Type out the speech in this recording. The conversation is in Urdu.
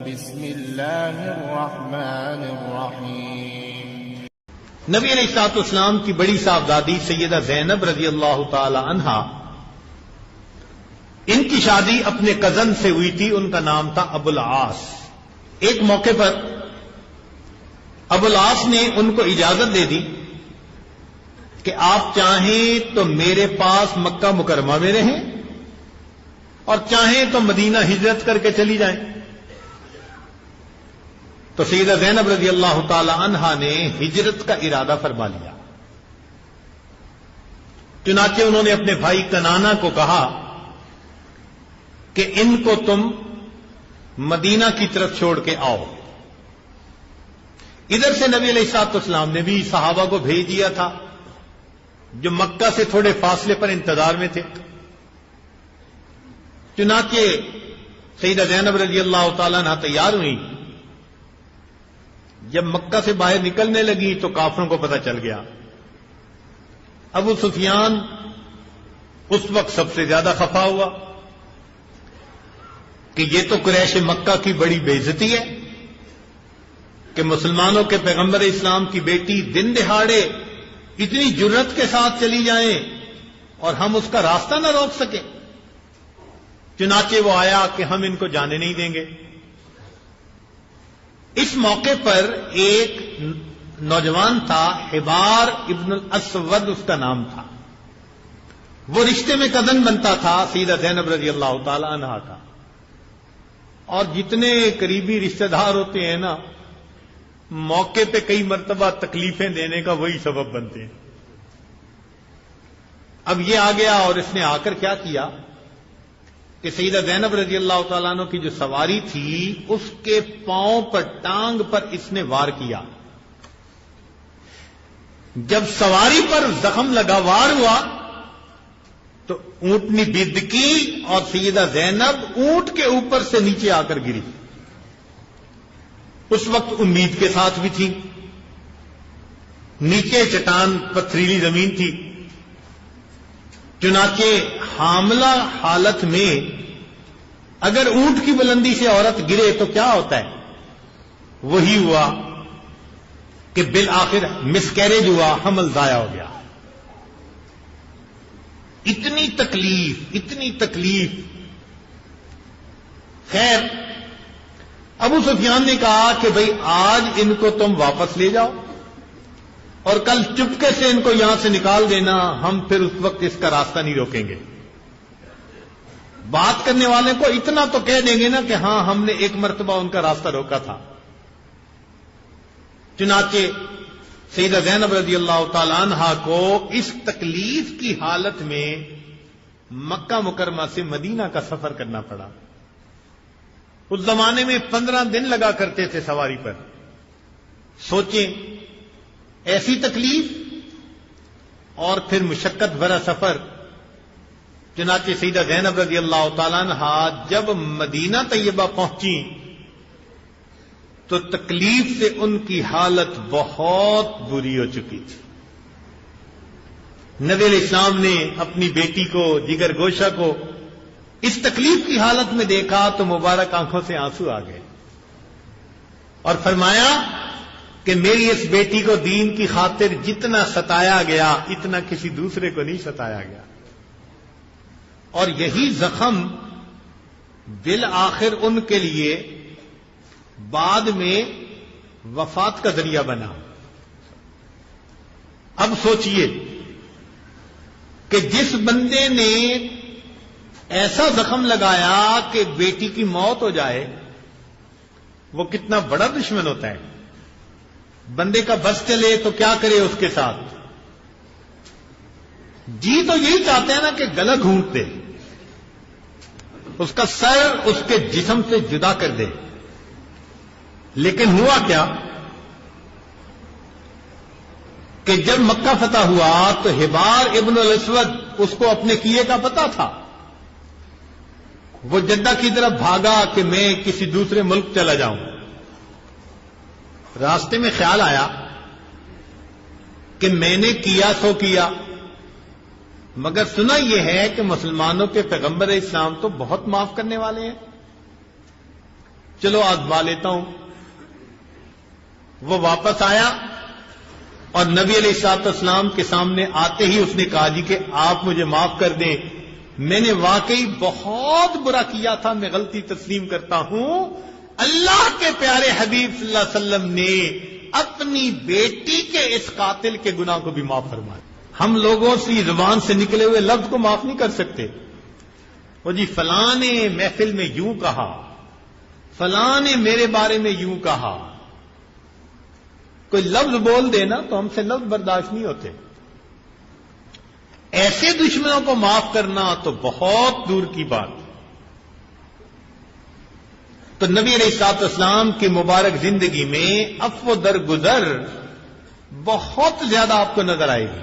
بسم اللہ الرحمن الرحیم۔ نبی علیہ الصلوۃ والسلام کی بڑی صاحبزادی سیدہ زینب رضی اللہ تعالی عنہا، ان کی شادی اپنے کزن سے ہوئی تھی، ان کا نام تھا ابو العاص۔ ایک موقع پر ابو العاص نے ان کو اجازت دے دی کہ آپ چاہیں تو میرے پاس مکہ مکرمہ میں رہیں اور چاہیں تو مدینہ ہجرت کر کے چلی جائیں۔ تو سیدہ زینب رضی اللہ تعالی عنہا نے ہجرت کا ارادہ فرما لیا۔ چنانچہ انہوں نے اپنے بھائی کنانا کو کہا کہ ان کو تم مدینہ کی طرف چھوڑ کے آؤ۔ ادھر سے نبی علیہ الصلوۃ والسلام نے بھی صحابہ کو بھیج دیا تھا جو مکہ سے تھوڑے فاصلے پر انتظار میں تھے۔ چنانچہ سیدہ زینب رضی اللہ تعالیٰ عنہ تیار ہوئی۔ جب مکہ سے باہر نکلنے لگی تو کافروں کو پتہ چل گیا۔ ابو سفیان اس وقت سب سے زیادہ خفا ہوا کہ یہ تو قریش مکہ کی بڑی بے عزتی ہے کہ مسلمانوں کے پیغمبر اسلام کی بیٹی دن دہاڑے اتنی جرت کے ساتھ چلی جائیں اور ہم اس کا راستہ نہ روک سکیں۔ چنانچہ وہ آیا کہ ہم ان کو جانے نہیں دیں گے۔ اس موقع پر ایک نوجوان تھا، حبار ابن الاسود اس کا نام تھا، وہ رشتے میں کزن بنتا تھا سیدہ زینب رضی اللہ تعالی عنہا کا۔ اور جتنے قریبی رشتہ دار ہوتے ہیں نا، موقع پہ کئی مرتبہ تکلیفیں دینے کا وہی سبب بنتے ہیں۔ اب یہ آ گیا اور اس نے آ کر کیا کیا کہ سیدہ زینب رضی اللہ تعالیٰ عنہ کی جو سواری تھی اس کے پاؤں پر، ٹانگ پر اس نے وار کیا۔ جب سواری پر زخم لگا، وار ہوا تو اونٹنی بدکی اور سیدہ زینب اونٹ کے اوپر سے نیچے آ کر گری۔ اس وقت امید کے ساتھ بھی تھی، نیچے چٹان پتھریلی زمین تھی۔ چنانچہ حاملہ حالت میں اگر اونٹ کی بلندی سے عورت گرے تو کیا ہوتا ہے؟ وہی ہوا کہ بالآخر مسکیریج ہوا، حمل ضائع ہو گیا۔ اتنی تکلیف۔ خیر، ابو سفیان نے کہا کہ بھئی آج ان کو تم واپس لے جاؤ اور کل چپکے سے ان کو یہاں سے نکال دینا، ہم پھر اس وقت اس کا راستہ نہیں روکیں گے۔ بات کرنے والے کو اتنا تو کہہ دیں گے نا کہ ہاں ہم نے ایک مرتبہ ان کا راستہ روکا تھا۔ چنانچہ سیدہ زینب رضی اللہ تعالی عنہا کو اس تکلیف کی حالت میں مکہ مکرمہ سے مدینہ کا سفر کرنا پڑا۔ اس زمانے میں 15 دن لگا کرتے تھے سواری پر۔ سوچیں، ایسی تکلیف اور پھر مشقت بھرا سفر۔ چنانچہ سیدہ زینب رضی اللہ تعالیٰ عنہا جب مدینہ طیبہ پہنچی تو تکلیف سے ان کی حالت بہت بری ہو چکی تھی۔ نبی علیہ السلام نے اپنی بیٹی کو، جگر گوشہ کو اس تکلیف کی حالت میں دیکھا تو مبارک آنکھوں سے آنسو آ گئے اور فرمایا کہ میری اس بیٹی کو دین کی خاطر جتنا ستایا گیا اتنا کسی دوسرے کو نہیں ستایا گیا۔ اور یہی زخم بالآخر ان کے لیے بعد میں وفات کا ذریعہ بنا۔ اب سوچئے کہ جس بندے نے ایسا زخم لگایا کہ بیٹی کی موت ہو جائے، وہ کتنا بڑا دشمن ہوتا ہے۔ بندے کا بس چلے تو کیا کرے اس کے ساتھ؟ جی تو یہی چاہتے ہیں نا کہ گلا گھونٹ دے، اس کا سر اس کے جسم سے جدا کر دے۔ لیکن ہوا کیا کہ جب مکہ فتح ہوا تو حبار ابن الاسود اس کو اپنے کیے کا پتہ تھا۔ وہ جدہ کی طرف بھاگا کہ میں کسی دوسرے ملک چلا جاؤں۔ راستے میں خیال آیا کہ میں نے کیا سو کیا، مگر سنا یہ ہے کہ مسلمانوں کے پیغمبر اسلام تو بہت معاف کرنے والے ہیں۔ چلو آزما لیتا ہوں. وہ واپس آیا اور نبی علیہ الصلوۃ والسلام کے سامنے آتے ہی اس نے کہا جی کہ آپ مجھے معاف کر دیں، میں نے واقعی بہت برا کیا تھا، میں غلطی تسلیم کرتا ہوں. اللہ کے پیارے حبیب صلی اللہ علیہ وسلم نے اپنی بیٹی کے اس قاتل کے گناہ کو بھی معاف فرمایا. ہم لوگوں سے زبان سے نکلے ہوئے لفظ کو معاف نہیں کر سکتے. وہ جی فلاں نے محفل میں یوں کہا، فلاں نے میرے بارے میں یوں کہا. کوئی لفظ بول دے نا تو ہم سے لفظ برداشت نہیں ہوتے. ایسے دشمنوں کو معاف کرنا تو بہت دور کی بات. تو نبی علیہ الصلوۃ والسلام کی مبارک زندگی میں عفو درگزر بہت زیادہ آپ کو نظر آئے گی.